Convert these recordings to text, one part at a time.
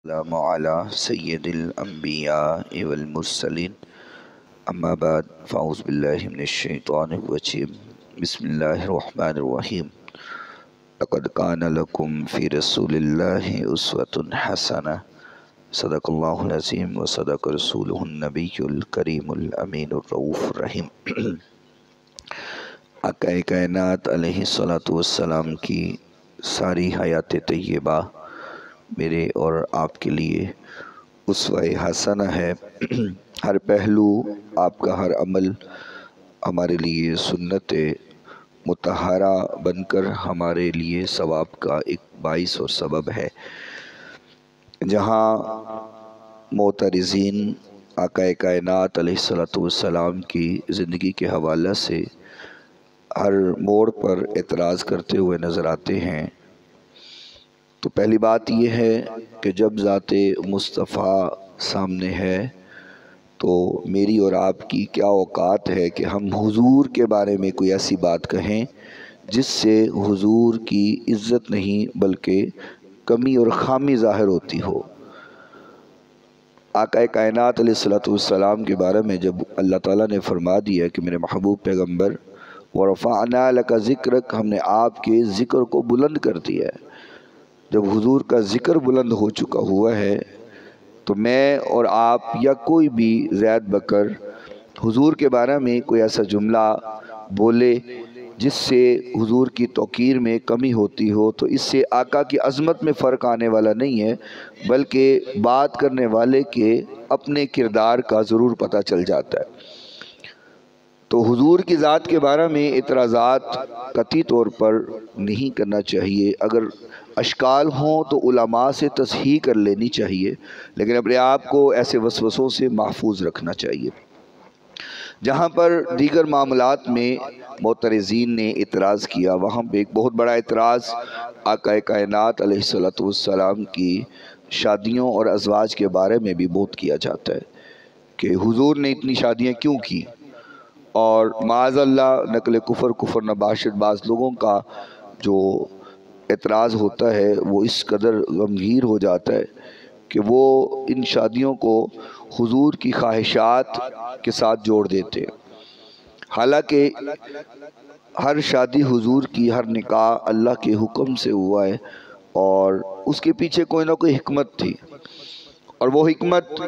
السلام علی سید الانبیاء والمرسلین اما بعد فاعوذ باللہ من الشیطان الرجیم بسم اللہ الرحمن الرحیم لقد کان لکم فی رسول اللہ اسوۃ حسنہ صدق اللہ العظیم و صدق رسولہ النبی الکریم الامین الرؤوف الرحیم۔ آقا کائنات علیہ الصلوۃ والسلام کی ساری حیات طیبہ میرے اور آپ کے لیے اسوہ حسنہ ہے۔ ہر پہلو آپ کا ہر عمل ہمارے لیے سنت مطہرہ بن کر ہمارے لیے ثواب کا ایک باعث اور سبب ہے۔ جہاں معترضین آقا کائنات علیہ الصلوۃ والسلام کی زندگی کے حوالہ سے ہر موڑ پر اعتراض کرتے ہوئے نظر آتے ہیں، تو پہلی بات یہ ہے کہ جب ذات مصطفیٰ سامنے ہے تو میری اور آپ کی کیا اوقات ہے کہ ہم حضور کے بارے میں کوئی ایسی بات کہیں جس سے حضور کی عزت نہیں بلکہ کمی اور خامی ظاہر ہوتی ہو۔ آقا کائنات علیہ الصلوۃ والسلام کے بارے میں جب اللہ تعالیٰ نے فرما دیا کہ میرے محبوب پیغمبر وَرَفَعْنَا لَكَ ذِكْرَكَ، ہم نے آپ کے ذکر کو بلند کر دیا ہے۔ جب حضور کا ذکر بلند ہو چکا ہوا ہے تو میں اور آپ یا کوئی بھی زید بکر حضور کے بارے میں کوئی ایسا جملہ بولے جس سے حضور کی توقیر میں کمی ہوتی ہو تو اس سے آقا کی عظمت میں فرق آنے والا نہیں ہے، بلکہ بات کرنے والے کے اپنے کردار کا ضرور پتہ چل جاتا ہے۔ تو حضور کی ذات کے بارے میں اعتراضات قطعی طور پر نہیں کرنا چاہیے۔ اگر اشکال ہوں تو علماء سے تصحیح کر لینی چاہیے، لیکن اپنے آپ کو ایسے وسوسوں سے محفوظ رکھنا چاہیے۔ جہاں پر دیگر معاملات میں معترضین نے اعتراض کیا، وہاں پہ ایک بہت بڑا اعتراض آقا کائنات علیہ الصلوۃ والسلام کی شادیوں اور ازواج کے بارے میں بھی بہت کیا جاتا ہے کہ حضور نے اتنی شادیاں کیوں کی، اور معاذ اللہ نقل کفر نباشت بعض لوگوں کا جو اعتراض ہوتا ہے وہ اس قدر غمگیر ہو جاتا ہے کہ وہ ان شادیوں کو حضور کی خواہشات کے ساتھ جوڑ دیتے ہیں، حالانکہ ہر شادی حضور کی، ہر نکاح اللہ کے حکم سے ہوا ہے اور اس کے پیچھے کوئی نہ کوئی حکمت تھی، اور وہ حکمت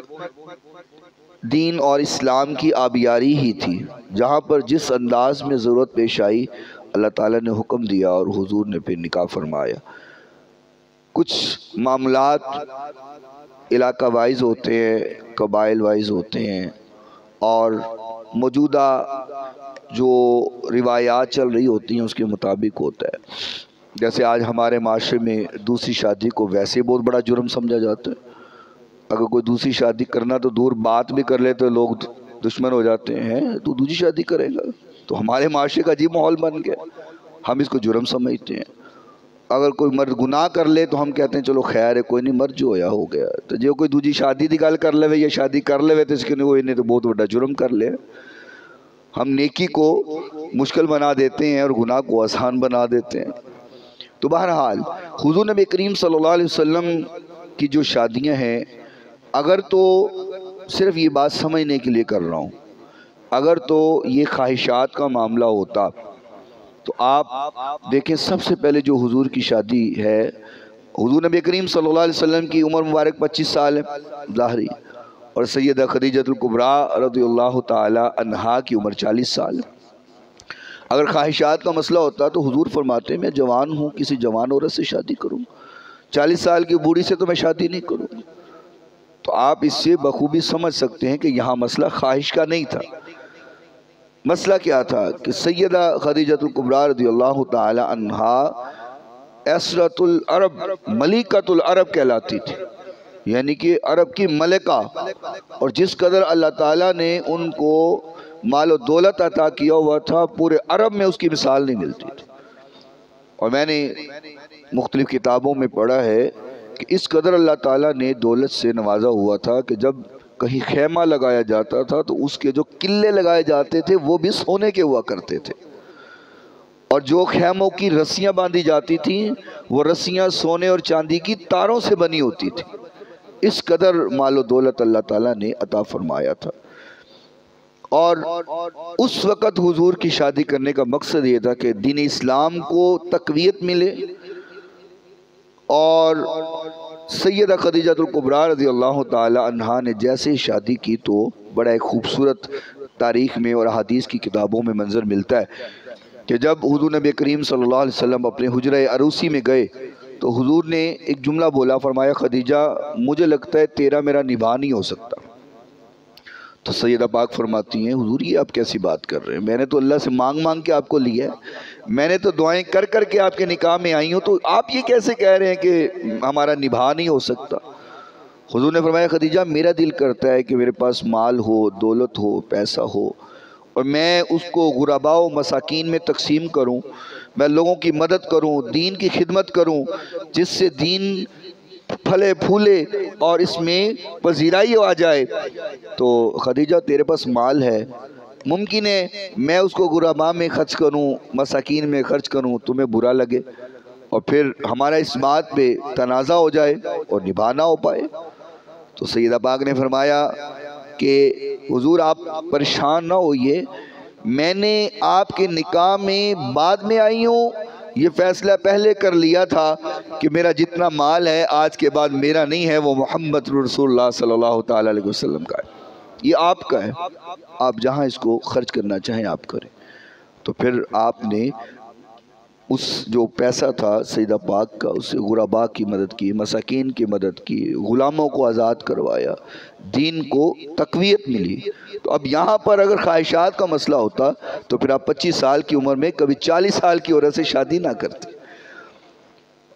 دین اور اسلام کی آبیاری ہی تھی۔ جہاں پر جس انداز میں ضرورت پیش آئی اللہ تعالیٰ نے حکم دیا اور حضور نے پھر نکاح فرمایا۔ کچھ معاملات علاقہ وائز ہوتے ہیں، قبائل وائز ہوتے ہیں، اور موجودہ جو روایات چل رہی ہوتی ہیں اس کے مطابق ہوتا ہے۔ جیسے آج ہمارے معاشرے میں دوسری شادی کو ویسے بہت بڑا جرم سمجھا جاتا ہے۔ اگر کوئی دوسری شادی کرنا تو دور بات بھی کر لے تو لوگ دشمن ہو جاتے ہیں، تو دوسری شادی کرے گا، تو ہمارے معاشرے کا عجیب ماحول بن گیا، ہم اس کو جرم سمجھتے ہیں۔ اگر کوئی مرد گناہ کر لے تو ہم کہتے ہیں چلو خیر ہے، کوئی نہیں، مرد جو ہویا ہو گیا۔ تو جو کوئی دوسری شادی دی گل کر لے یا شادی کر لے تو اس کے نہیں تو بہت بڑا جرم کر لے۔ ہم نیکی کو مشکل بنا دیتے ہیں اور گناہ کو آسان بنا دیتے ہیں۔ تو بہرحال حضور نبی کریم صلی اللہ علیہ وسلم کی جو شادیاں ہیں، اگر تو صرف یہ بات سمجھنے کے لیے کر رہا ہوں، اگر تو یہ خواہشات کا معاملہ ہوتا تو آپ دیکھیں سب سے پہلے جو حضور کی شادی ہے، حضور نبی کریم صلی اللہ علیہ وسلم کی عمر مبارک 25 سال ہے ظاہری، اور سیدہ خدیجہ الکبریٰ رضی اللہ تعالی عنہا کی عمر 40 سال ہے۔ اگر خواہشات کا مسئلہ ہوتا تو حضور فرماتے ہیں میں جوان ہوں، کسی جوان عورت سے شادی کروں، 40 سال کی بوڑھی سے تو میں شادی نہیں کروں۔ تو آپ اس سے بخوبی سمجھ سکتے ہیں کہ یہاں مسئلہ خواہش کا نہیں تھا۔ مسئلہ کیا تھا کہ سیدہ خدیجہ الکبریٰ رضی اللہ تعالی عنہا عصرۃ العرب، ملکۃ العرب کہلاتی تھی، یعنی کہ عرب کی ملکہ، اور جس قدر اللہ تعالیٰ نے ان کو مال و دولت عطا کیا ہوا تھا پورے عرب میں اس کی مثال نہیں ملتی تھی۔ اور میں نے مختلف کتابوں میں پڑھا ہے کہ اس قدر اللہ تعالیٰ نے دولت سے نوازا ہوا تھا کہ جب کہیں خیمہ لگایا جاتا تھا تو اس کے جو قلعے لگائے جاتے تھے وہ بھی سونے کے ہوا کرتے تھے، اور جو خیموں کی رسیاں باندھی جاتی تھیں وہ رسیاں سونے اور چاندی کی تاروں سے بنی ہوتی تھی۔ اس قدر مال و دولت اللہ تعالیٰ نے عطا فرمایا تھا۔ اور اس وقت حضور کی شادی کرنے کا مقصد یہ تھا کہ دین اسلام کو تقویت ملے، اور سیدہ خدیجہ الکبریٰ رضی اللہ تعالی عنہا نے جیسے شادی کی تو بڑا ایک خوبصورت تاریخ میں اور احادیث کی کتابوں میں منظر ملتا ہے کہ جب حضور نبی کریم صلی اللہ علیہ وسلم اپنے حجرہ عروسی میں گئے تو حضور نے ایک جملہ بولا، فرمایا خدیجہ مجھے لگتا ہے تیرا میرا نبھا نہیں ہو سکتا۔ تو سیدہ پاک فرماتی ہیں حضور یہ آپ کیسی بات کر رہے ہیں، میں نے تو اللہ سے مانگ مانگ کے آپ کو لیا ہے، میں نے تو دعائیں کر کر کے آپ کے نکاح میں آئی ہوں، تو آپ یہ کیسے کہہ رہے ہیں کہ ہمارا نبھا نہیں ہو سکتا؟ حضور نے فرمایا خدیجہ میرا دل کرتا ہے کہ میرے پاس مال ہو، دولت ہو، پیسہ ہو، اور میں اس کو غرباء و مساکین میں تقسیم کروں، میں لوگوں کی مدد کروں، دین کی خدمت کروں، جس سے دین پھلے پھولے اور اس میں پذیرائی آ جائے۔ تو خدیجہ تیرے پاس مال ہے، ممکن ہے میں اس کو غرباء میں خرچ کروں، مساکین میں خرچ کروں، تمہیں برا لگے اور پھر ہمارا اس بات پہ تنازع ہو جائے اور نبھا نہ ہو پائے۔ تو سیدہ پاک نے فرمایا کہ حضور آپ پریشان نہ ہوئیے، میں نے آپ کے نکاح میں بعد میں آئی ہوں، یہ فیصلہ پہلے کر لیا تھا کہ میرا جتنا مال ہے آج کے بعد میرا نہیں ہے، وہ محمد رسول اللہ صلی اللہ تعالی علیہ وسلم کا ہے، یہ آپ کا ہے، آپ جہاں اس کو خرچ کرنا چاہیں آپ کریں۔ تو پھر آپ نے اس جو پیسہ تھا سیدہ پاک کا، اس سے غرباء کی مدد کی، مساکین کی مدد کی، غلاموں کو آزاد کروایا، دین کو تقویت ملی۔ تو اب یہاں پر اگر خواہشات کا مسئلہ ہوتا تو پھر آپ 25 سال کی عمر میں کبھی 40 سال کی عورت سے شادی نہ کرتے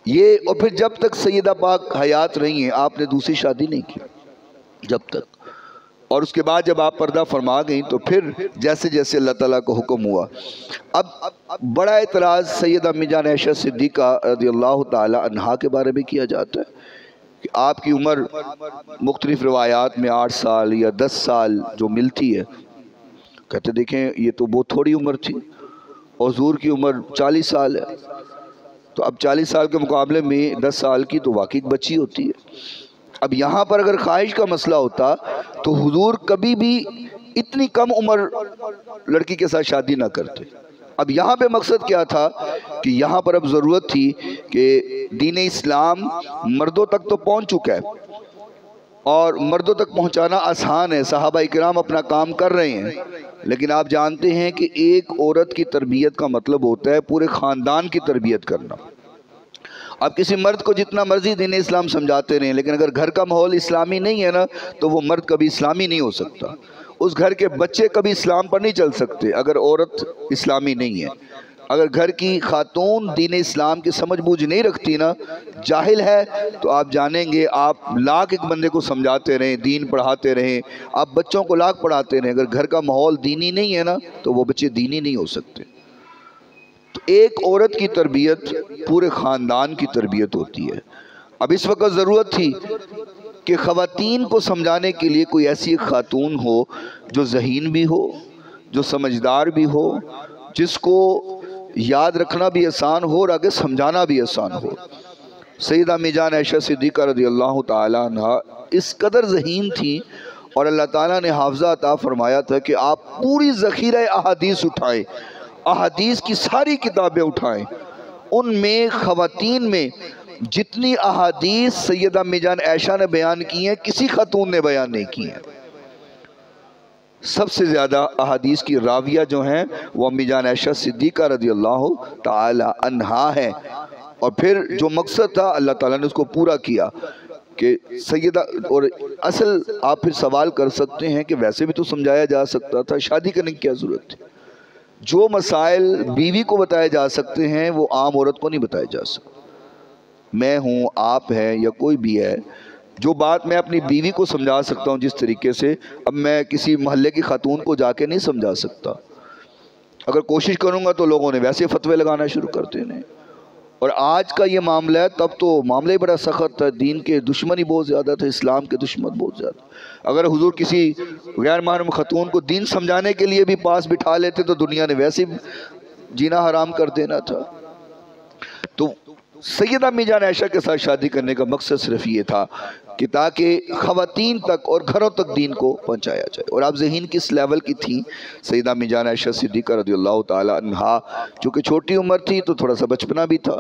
یہ، اور پھر جب تک سیدہ پاک حیات رہی ہیں آپ نے دوسری شادی نہیں کی جب تک، اور اس کے بعد جب آپ پردہ فرما گئیں تو پھر جیسے جیسے اللہ تعالیٰ کو حکم ہوا۔ اب بڑا اعتراض سیدہ امی جان عائشہ صدیقہ رضی اللہ تعالی عنہا کے بارے میں کیا جاتا ہے کہ آپ کی عمر مختلف روایات میں 8 سال یا 10 سال جو ملتی ہے، کہتے دیکھیں یہ تو بہت تھوڑی عمر تھی، اور حضور کی عمر 40 سال ہے، تو اب 40 سال کے مقابلے میں 10 سال کی تو واقعی بچی ہوتی ہے۔ اب یہاں پر اگر خواہش کا مسئلہ ہوتا تو حضور کبھی بھی اتنی کم عمر لڑکی کے ساتھ شادی نہ کرتے۔ اب یہاں پہ مقصد کیا تھا کہ یہاں پر اب ضرورت تھی کہ دین اسلام مردوں تک تو پہنچ چکا ہے، اور مردوں تک پہنچانا آسان ہے، صحابہ اکرام اپنا کام کر رہے ہیں، لیکن آپ جانتے ہیں کہ ایک عورت کی تربیت کا مطلب ہوتا ہے پورے خاندان کی تربیت کرنا۔ آپ کسی مرد کو جتنا مرضی دین اسلام سمجھاتے رہیں، لیکن اگر گھر کا ماحول اسلامی نہیں ہے نا تو وہ مرد کبھی اسلامی نہیں ہو سکتا، اس گھر کے بچے کبھی اسلام پر نہیں چل سکتے اگر عورت اسلامی نہیں ہے۔ اگر گھر کی خاتون دین اسلام کی سمجھ بوجھ نہیں رکھتی نا، جاہل ہے، تو آپ جانیں گے آپ لاکھ ایک بندے کو سمجھاتے رہیں، دین پڑھاتے رہیں، آپ بچوں کو لاکھ پڑھاتے رہیں، اگر گھر کا ماحول دینی نہیں ہے نا تو وہ بچے دینی نہیں ہو سکتے۔ تو ایک عورت کی تربیت پورے خاندان کی تربیت ہوتی ہے۔ اب اس وقت ضرورت تھی کہ خواتین کو سمجھانے کے لیے کوئی ایسی خاتون ہو جو ذہین بھی ہو، جو سمجھدار بھی ہو، جس کو یاد رکھنا بھی آسان ہو اور آگے سمجھانا بھی آسان ہو۔ سیدہ امی جان عائشہ صدیقہ رضی اللہ تعالی عنہا اس قدر ذہین تھی، اور اللہ تعالیٰ نے حافظہ عطا فرمایا تھا کہ آپ پوری ذخیرہ احادیث اٹھائیں، احادیث کی ساری کتابیں اٹھائیں، ان میں خواتین میں جتنی احادیث سیدہ امی جان عائشہ نے بیان کی ہیں کسی خاتون نے بیان نہیں کی ہیں۔ سب سے زیادہ احادیث کی راویہ جو ہیں وہ امی جان عائشہ صدیقہ رضی اللہ تعالی عنہا ہیں، اور پھر جو مقصد تھا اللہ تعالیٰ نے اس کو پورا کیا کہ سیدہ، اور اصل آپ پھر سوال کر سکتے ہیں کہ ویسے بھی تو سمجھایا جا سکتا تھا، شادی کرنے کی کیا ضرورت تھی؟ جو مسائل بیوی کو بتائے جا سکتے ہیں وہ عام عورت کو نہیں بتائے جا سکتے۔ میں ہوں، آپ ہیں، یا کوئی بھی ہے، جو بات میں اپنی بیوی کو سمجھا سکتا ہوں جس طریقے سے، اب میں کسی محلے کی خاتون کو جا کے نہیں سمجھا سکتا۔ اگر کوشش کروں گا تو لوگوں نے ویسے فتوے لگانا شروع کر دینے، اور آج کا یہ معاملہ ہے، تب تو معاملہ ہی بڑا سخت تھا، دین کے دشمن ہی بہت زیادہ تھے، اسلام کے دشمن بہت زیادہ۔ اگر حضور کسی غیر محرم خاتون کو دین سمجھانے کے لیے بھی پاس بٹھا لیتے تو دنیا نے ویسے جینا حرام کر دینا تھا۔ تو سیدہ امی جان عائشہ کے ساتھ شادی کرنے کا مقصد صرف یہ تھا کہ تاکہ خواتین تک اور گھروں تک دین کو پہنچایا جائے۔ اور آپ ذہین کس لیول کی تھی سیدہ امی جان عائشہ صدیقہ رضی اللہ تعالی عنہا، چونکہ چھوٹی عمر تھی تو تھوڑا سا بچپنا بھی تھا،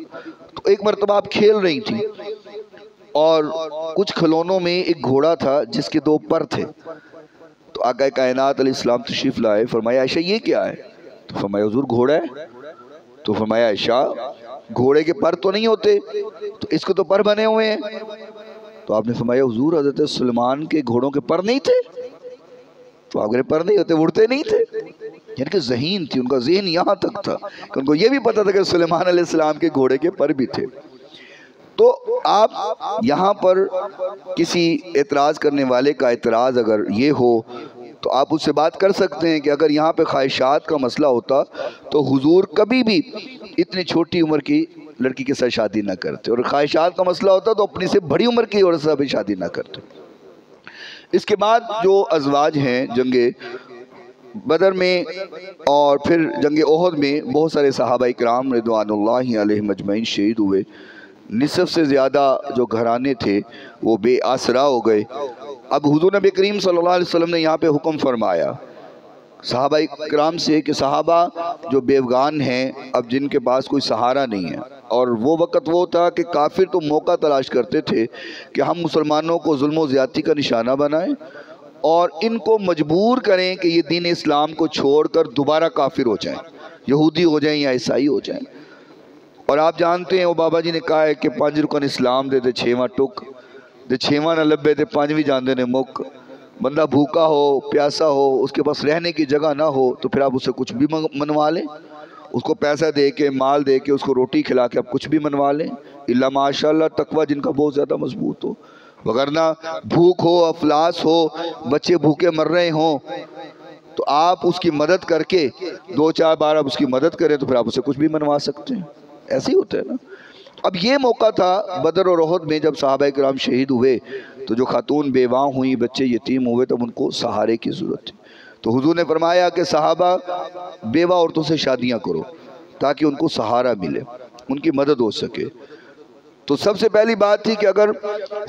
تو ایک مرتبہ آپ کھیل رہی تھی اور کچھ کھلونوں میں ایک گھوڑا تھا جس کے 2 پر تھے، تو آقا کائنات علیہ السلام تشریف لائے، فرمایا عائشہ یہ کیا ہے؟ تو فرمایا حضور گھوڑا ہے۔ تو فرمایا عائشہ گھوڑے کے پر تو نہیں ہوتے، تو اس کو تو پر بنے ہوئے ہیں۔ تو آپ نے فرمایا حضور حضرت سلیمان کے گھوڑوں کے پر نہیں تھے؟ تو آپ کے پر نہیں ہوتے، اڑتے نہیں تھے؟ یعنی کہ ذہین تھی، ان کا ذہن یہاں تک تھا کہ ان کو یہ بھی پتا تھا کہ سلیمان علیہ السلام کے گھوڑے کے پر بھی تھے۔ تو آپ یہاں پر کسی اعتراض کرنے والے کا اعتراض اگر یہ ہو تو آپ اس سے بات کر سکتے ہیں کہ اگر یہاں پہ خواہشات کا مسئلہ ہوتا تو حضور کبھی بھی اتنی چھوٹی عمر کی لڑکی کے ساتھ شادی نہ کرتے، اور خواہشات کا مسئلہ ہوتا تو اپنی سے بڑی عمر کی عورت سے بھی شادی نہ کرتے۔ اس کے بعد جو ازواج ہیں جنگ بدر میں اور پھر جنگ احد میں بہت سارے صحابہ کرام رضوان اللہ علیہم اجمعین شہید ہوئے، نصف سے زیادہ جو گھرانے تھے وہ بے آسرا ہو گئے۔ اب حضور نبی کریم صلی اللہ علیہ وسلم نے یہاں پہ حکم فرمایا صحابہ کرام سے کہ صحابہ جو بیوگان ہیں، اب جن کے پاس کوئی سہارا نہیں ہے، اور وہ وقت وہ تھا کہ کافر تو موقع تلاش کرتے تھے کہ ہم مسلمانوں کو ظلم و زیادتی کا نشانہ بنائیں اور ان کو مجبور کریں کہ یہ دین اسلام کو چھوڑ کر دوبارہ کافر ہو جائیں، یہودی ہو جائیں یا عیسائی ہو جائیں۔ اور آپ جانتے ہیں وہ بابا جی نے کہا ہے کہ 5 رکن اسلام دے دے 6واں ٹک دے 6واں نہ لبے دے 5ویں جاندے نے مک۔ بندہ بھوکا ہو پیاسا ہو اس کے پاس رہنے کی جگہ نہ ہو تو پھر آپ اسے کچھ بھی منوا لیں، اس کو پیسہ دے کے مال دے کے اس کو روٹی کھلا کے آپ کچھ بھی منوا لیں، الا ماشاءاللہ تقوی جن کا بہت زیادہ مضبوط ہو، وگرنہ بھوک ہو افلاس ہو بچے بھوکے مر رہے ہوں تو آپ اس کی مدد کر کے 2-4 بار آپ اس کی مدد کریں تو پھر آپ اسے کچھ بھی منوا سکتے ہیں، ایسے ہی ہوتا ہے نا۔ اب یہ موقع تھا بدر اور احد میں جب صحابہ کرام شہید ہوئے تو جو خاتون بیواں ہوئیں بچے یتیم ہوئے تب ان کو سہارے کی ضرورت تھی، تو حضور نے فرمایا کہ صحابہ بیوہ عورتوں سے شادیاں کرو تاکہ ان کو سہارا ملے، ان کی مدد ہو سکے۔ تو سب سے پہلی بات تھی کہ اگر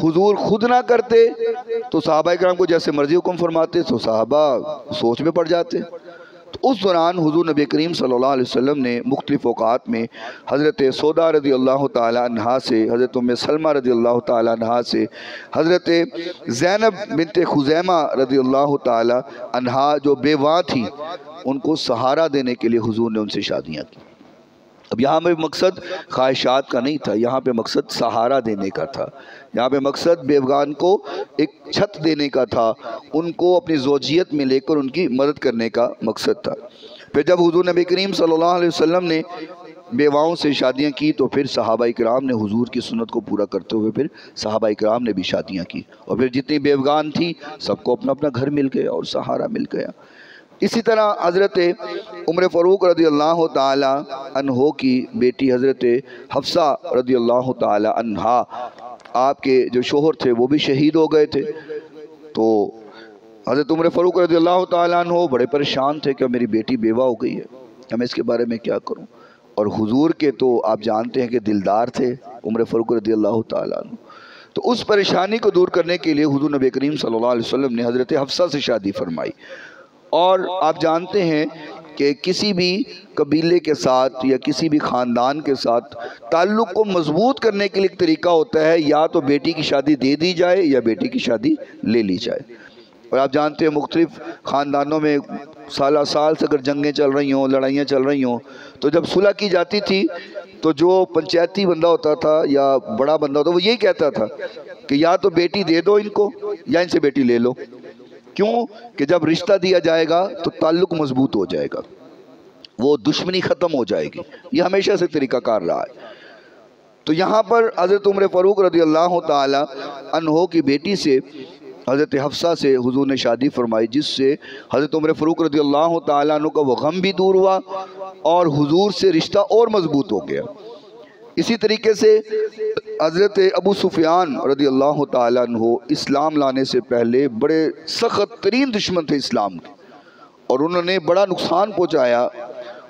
حضور خود نہ کرتے تو صحابہ کرام کو جیسے مرضی حکم فرماتے تو صحابہ سوچ میں پڑ جاتے۔ تو اس دوران حضور نبی کریم صلی اللہ علیہ وسلم نے مختلف اوقات میں حضرت سودا رضی اللہ تعالی عنہا سے، حضرت ام سلمہ رضی اللہ تعالی عنہا سے، حضرت زینب بنت خزیمہ رضی اللہ تعالی عنہا جو بیواں تھی ان کو سہارا دینے کے لیے حضور نے ان سے شادیاں کی۔ اب یہاں پہ مقصد خواہشات کا نہیں تھا، یہاں پہ مقصد سہارا دینے کا تھا، یہاں پہ مقصد بیوگان کو ایک چھت دینے کا تھا، ان کو اپنی زوجیت میں لے کر ان کی مدد کرنے کا مقصد تھا۔ پھر جب حضور نبی کریم صلی اللہ علیہ وسلم نے بیواؤں سے شادیاں کی تو پھر صحابہ کرام نے حضور کی سنت کو پورا کرتے ہوئے پھر صحابہ کرام نے بھی شادیاں کی، اور پھر جتنی بیوگان تھی سب کو اپنا اپنا گھر مل گیا اور سہارا مل گیا۔ اسی طرح حضرت عمر فاروق رضی اللہ تعالی عنہ کی بیٹی حضرت حفصہ رضی اللہ تعالی عنہا، آپ کے جو شوہر تھے وہ بھی شہید ہو گئے تھے، تو حضرت عمر فاروق رضی اللہ تعالی عنہ بڑے پریشان تھے کہ میری بیٹی بیوہ ہو گئی ہے، میں اس کے بارے میں کیا کروں۔ اور حضور کے تو آپ جانتے ہیں کہ دلدار تھے عمر فاروق رضی اللہ تعالی عنہ، تو اس پریشانی کو دور کرنے کے لیے حضور نبی کریم صلی اللہ علیہ وسلم نے حضرت حفصہ سے شادی فرمائی۔ اور آپ جانتے ہیں کہ کسی بھی قبیلے کے ساتھ یا کسی بھی خاندان کے ساتھ تعلق کو مضبوط کرنے کے لیے ایک طریقہ ہوتا ہے، یا تو بیٹی کی شادی دے دی جائے یا بیٹی کی شادی لے لی جائے۔ اور آپ جانتے ہیں مختلف خاندانوں میں سالہ سال سے اگر جنگیں چل رہی ہوں لڑائیاں چل رہی ہوں تو جب صلح کی جاتی تھی تو جو پنچایتی بندہ ہوتا تھا یا بڑا بندہ ہوتا وہ یہی کہتا تھا کہ یا تو بیٹی دے دو ان کو یا ان سے بیٹی لے لو، کیوں کہ جب رشتہ دیا جائے گا تو تعلق مضبوط ہو جائے گا، وہ دشمنی ختم ہو جائے گی، یہ ہمیشہ سے طریقہ کار رہا ہے۔ تو یہاں پر حضرت عمر فاروق رضی اللہ تعالی عنہ کی بیٹی سے حضرت حفصہ سے حضور نے شادی فرمائی، جس سے حضرت عمر فاروق رضی اللہ تعالیٰ عنہ کا وہ غم بھی دور ہوا اور حضور سے رشتہ اور مضبوط ہو گیا۔ اسی طریقے سے حضرت ابو سفیان رضی اللہ تعالیٰ عنہ اسلام لانے سے پہلے بڑے سخت ترین دشمن تھے اسلام کے، اور انہوں نے بڑا نقصان پہنچایا،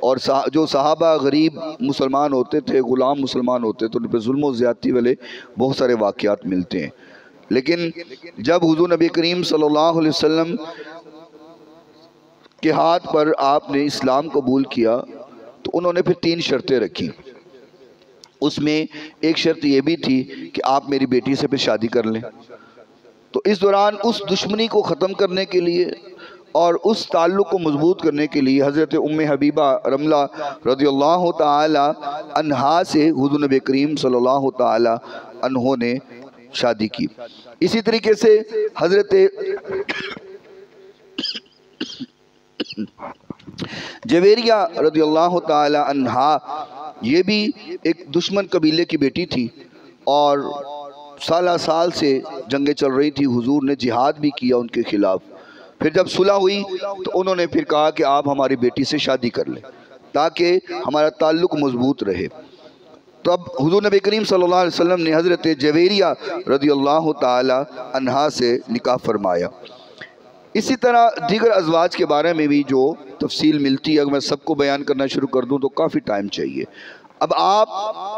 اور جو صحابہ غریب مسلمان ہوتے تھے غلام مسلمان ہوتے تو ان پہ ظلم و زیادتی والے بہت سارے واقعات ملتے ہیں۔ لیکن جب حضور نبی کریم صلی اللہ علیہ وسلم کے ہاتھ پر آپ نے اسلام قبول کیا تو انہوں نے پھر 3 شرطیں رکھی. اس میں ایک شرط یہ بھی تھی کہ آپ میری بیٹی سے پھر شادی کر لیں. تو اس دوران اس دشمنی کو ختم کرنے کے لیے اور اس تعلق کو مضبوط کرنے کے لیے حضرت ام حبیبہ رملہ رضی اللہ تعالی عنہا سے حضور نبی کریم صلی اللہ تعالی عنہ نے شادی کی. اسی طریقے سے حضرت جویریہ رضی اللہ تعالی عنہا یہ بھی ایک دشمن قبیلے کی بیٹی تھی اور سالہ سال سے جنگیں چل رہی تھی. حضور نے جہاد بھی کیا ان کے خلاف. پھر جب صلح ہوئی تو انہوں نے پھر کہا کہ آپ ہماری بیٹی سے شادی کر لیں تاکہ ہمارا تعلق مضبوط رہے. تو اب حضور نبی کریم صلی اللہ علیہ وسلم نے حضرت جویریہ رضی اللہ تعالی عنہا سے نکاح فرمایا. اسی طرح دیگر ازواج کے بارے میں بھی جو تفصیل ملتی ہے، اگر میں سب کو بیان کرنا شروع کر دوں تو کافی ٹائم چاہیے. اب آپ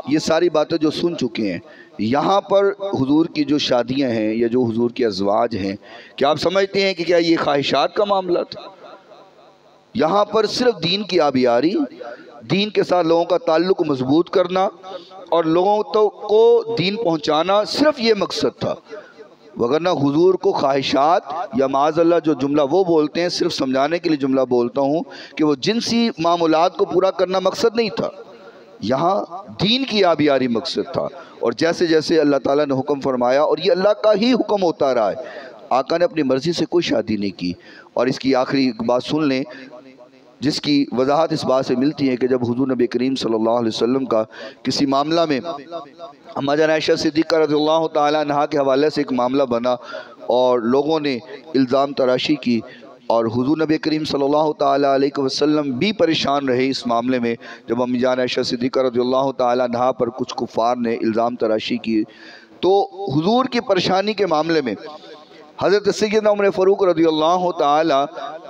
یہ ساری باتیں جو سن چکے ہیں، یہاں پر حضور کی جو شادیاں ہیں یا جو حضور کے ازواج ہیں، کیا آپ سمجھتے ہیں کہ کیا یہ خواہشات کا معاملہ تھا؟ یہاں پر صرف دین کی آبیاری، دین کے ساتھ لوگوں کا تعلق مضبوط کرنا اور لوگوں کو دین پہنچانا، صرف یہ مقصد تھا. وگرنہ حضور کو خواہشات یا معاذ اللہ جو جملہ وہ بولتے ہیں، صرف سمجھانے کے لیے جملہ بولتا ہوں کہ وہ جنسی معاملات کو پورا کرنا مقصد نہیں تھا. یہاں دین کی آبیاری مقصد تھا. اور جیسے جیسے اللہ تعالیٰ نے حکم فرمایا، اور یہ اللہ کا ہی حکم ہوتا رہا ہے، آقا نے اپنی مرضی سے کوئی شادی نہیں کی. اور اس کی آخری بات سن لیں جس کی وضاحت اس بات سے ملتی ہے کہ جب حضور نبی کریم صلی اللہ علیہ وسلم کا کسی معاملہ میں اما جان عائشہ صدیقہ رضی اللہ تعالیٰ عنہا کے حوالے سے ایک معاملہ بنا اور لوگوں نے الزام تراشی کی، اور حضور نبی کریم صلی اللہ تعالیٰ علیہ وسلم بھی پریشان رہے اس معاملے میں. جب امی جان عائشہ صدیقہ رضی اللہ تعالیٰ عنہا پر کچھ کفار نے الزام تراشی کی تو حضور کی پریشانی کے معاملے میں حضرت سیدنا عمر فاروق رضی اللہ تعالی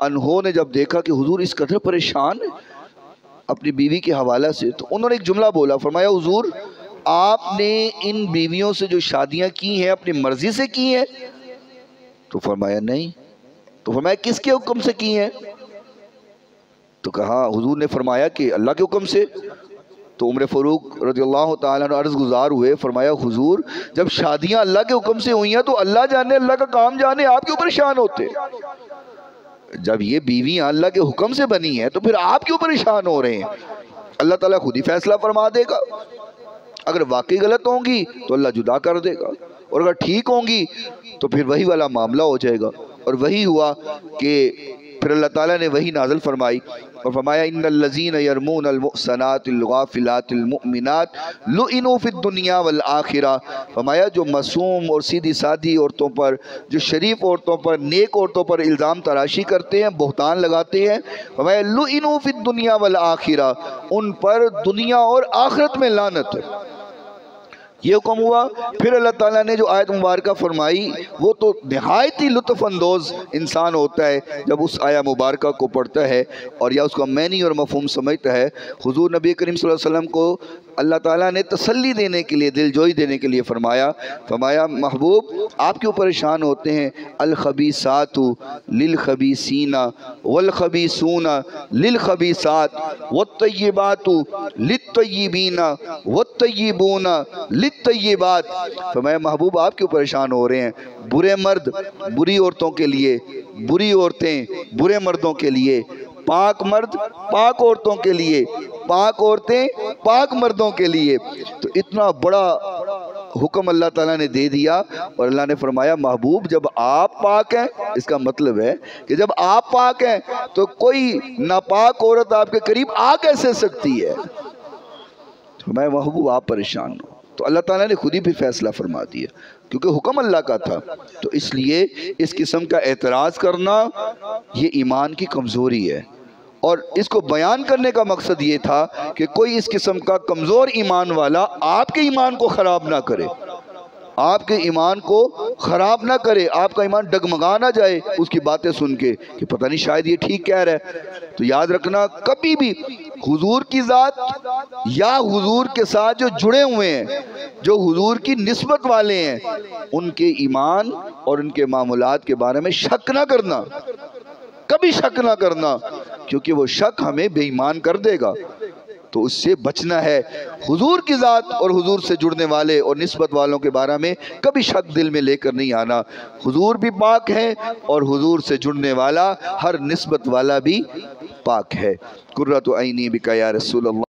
عنہ نے جب دیکھا کہ حضور اس قدر پریشان اپنی بیوی کے حوالہ سے، تو انہوں نے ایک جملہ بولا، فرمایا حضور آپ نے ان بیویوں سے جو شادیاں کی ہیں اپنی مرضی سے کی ہیں؟ تو فرمایا نہیں. تو فرمایا کس کے حکم سے کی ہیں؟ تو کہا حضور نے فرمایا کہ اللہ کے حکم سے. تو عمر فاروق رضی اللہ تعالیٰ عنہ عرض گزار ہوئے، فرمایا حضور جب شادیاں اللہ کے حکم سے ہوئی ہیں تو اللہ جانے، اللہ کا کام جانے، آپ کیوں پریشان ہوتے؟ جب یہ بیویاں اللہ کے حکم سے بنی ہیں تو پھر آپ کیوں پریشان ہو رہے ہیں؟ اللہ تعالیٰ خود ہی فیصلہ فرما دے گا. اگر واقعی غلط ہوں گی تو اللہ جدا کر دے گا، اور اگر ٹھیک ہوں گی تو پھر وہی والا معاملہ ہو جائے گا. اور وہی ہوا کہ پھر اللہ تعالیٰ نے وہی نازل فرمائی اور فرمایا ان الذین یرمون المحصنات الغافلات المؤمنات لعنوا فی الدنیا والآخرہ. فرمایا جو معصوم اور سیدھی سادھی عورتوں پر، جو شریف عورتوں پر، نیک عورتوں پر الزام تراشی کرتے ہیں، بہتان لگاتے ہیں، فرمایا لعنوا فی الدنیا والآخرہ، ان پر دنیا اور آخرت میں لعنت ہے. یہ حکم ہوا. پھر اللہ تعالیٰ نے جو آیت مبارکہ فرمائی وہ تو نہایت ہی لطف اندوز انسان ہوتا ہے جب اس آیہ مبارکہ کو پڑھتا ہے اور یا اس کا معنی اور مفہوم سمجھتا ہے. حضور نبی کریم صلی اللہ علیہ وسلم کو اللہ تعالیٰ نے تسلی دینے کے لیے، دل جوئی دینے کے لیے فرمایا محبوب آپ کیوں پریشان ہوتے ہیں؟ الخبیثات للخبیثین والخبیثون للخبیثات والطیبات للطیبین والطیبون للطیبات. فرمایا محبوب آپ کیوں پریشان ہو رہے ہیں؟ برے مرد بری عورتوں کے لیے، بری عورتیں برے مردوں کے لیے، پاک مرد پاک عورتوں کے لیے، پاک عورتیں پاک مردوں کے لیے. تو اتنا بڑا حکم اللہ تعالیٰ نے دے دیا اور اللہ نے فرمایا محبوب جب آپ پاک ہیں، اس کا مطلب ہے کہ جب آپ پاک ہیں تو کوئی ناپاک عورت آپ کے قریب آ کیسے سکتی ہے؟ فرمایا محبوب آپ پریشان ہو. تو اللہ تعالیٰ نے خود ہی بھی فیصلہ فرما دیا کیونکہ حکم اللہ کا تھا. تو اس لیے اس قسم کا اعتراض کرنا یہ ایمان کی کمزوری ہے، اور اس کو بیان کرنے کا مقصد یہ تھا کہ کوئی اس قسم کا کمزور ایمان والا آپ کے ایمان کو خراب نہ کرے، آپ کے ایمان کو خراب نہ کرے، آپ کا ایمان ڈگمگا نہ جائے اس کی باتیں سن کے کہ پتہ نہیں شاید یہ ٹھیک کہہ رہا ہے. تو یاد رکھنا کبھی بھی حضور کی ذات یا حضور کے ساتھ جو جڑے ہوئے ہیں، جو حضور کی نسبت والے ہیں، ان کے ایمان اور ان کے معاملات کے بارے میں شک نہ کرنا، کبھی شک نہ کرنا، کیونکہ وہ شک ہمیں بے ایمان کر دے گا، تو اس سے بچنا ہے۔ حضور کی ذات اور حضور سے جڑنے والے اور نسبت والوں کے بارے میں کبھی شک دل میں لے کر نہیں آنا۔ حضور بھی پاک ہے اور حضور سے جڑنے والا ہر نسبت والا بھی پاک ہے۔ قرۃ عینی بک یا رسول اللہ۔